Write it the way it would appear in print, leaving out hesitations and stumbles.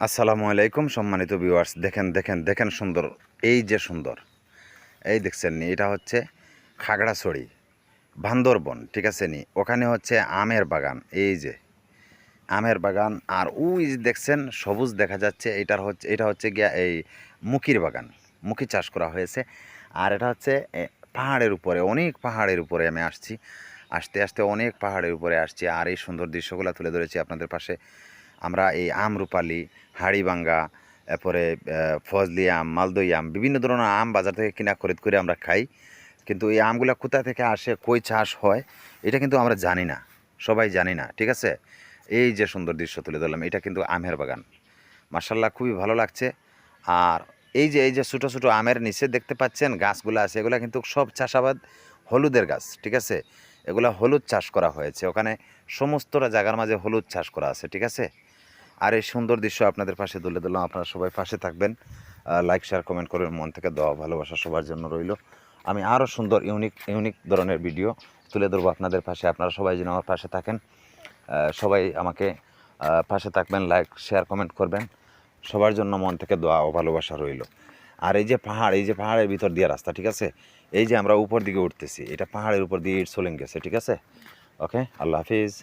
আসসালামু আলাইকুম সম্মানিত ভিউয়ার্স, দেখেন দেখেন দেখেন সুন্দর, এই যে সুন্দর, এই দেখছেন নি, এটা হচ্ছে খাগড়াছড়ি বান্দরবন, ঠিক আছে নি। ওখানে হচ্ছে আমের বাগান, এই যে আমের বাগান। আর ওই যে দেখছেন সবুজ দেখা যাচ্ছে, এটা হচ্ছে গিয়া এই মুখির বাগান, মুখি চাষ করা হয়েছে। আর এটা হচ্ছে পাহাড়ের উপরে, অনেক পাহাড়ের উপরে আমি আসছি, আস্তে আস্তে অনেক পাহাড়ের উপরে আসছি। আর এই সুন্দর দৃশ্যগুলো তুলে ধরেছি আপনাদের পাশে। আমরা এই আমরুপালি, হাড়িভাঙ্গা, এরপরে ফজলি আম, মালদই আম, বিভিন্ন ধরনের আম বাজার থেকে কিনা খরিদ করে আমরা খাই। কিন্তু এই আমগুলো কোথা থেকে আসে, কই চাষ হয়, এটা কিন্তু আমরা জানি না, সবাই জানি না, ঠিক আছে। এই যে সুন্দর দৃশ্য তুলে ধরলাম, এটা কিন্তু আমের বাগান, মার্শাল্লাহ খুবই ভালো লাগছে। আর এই যে ছোটো ছোটো আমের নিচে দেখতে পাচ্ছেন গাছগুলো আছে, এগুলো কিন্তু সব চাষাবাদ হলুদের গাছ, ঠিক আছে। এগুলো হলুদ চাষ করা হয়েছে ওখানে, সমস্তটা জায়গার মাঝে হলুদ চাষ করা আছে, ঠিক আছে। আর এই সুন্দর দৃশ্য আপনাদের পাশে তুলে দিলাম, আপনারা সবাই পাশে থাকবেন, লাইক শেয়ার কমেন্ট করবেন, মন থেকে দোয়া ভালোবাসা সবার জন্য রইল। আমি আরও সুন্দর ইউনিক ধরনের ভিডিও তুলে ধরবো আপনাদের পাশে, আপনারা সবাই যেন আমার পাশে থাকেন। সবাই আমাকে পাশে থাকবেন, লাইক শেয়ার কমেন্ট করবেন, সবার জন্য মন থেকে দোয়া ও ভালোবাসা রইল। আর এই যে পাহাড়, এই যে পাহাড়ের ভিতর দিয়ে রাস্তা, ঠিক আছে। এই যে আমরা উপর দিকে উঠতেছি, এটা পাহাড়ের উপর দিয়ে ইট চলে গেছে, ঠিক আছে। ওকে, আল্লাহ হাফিজ।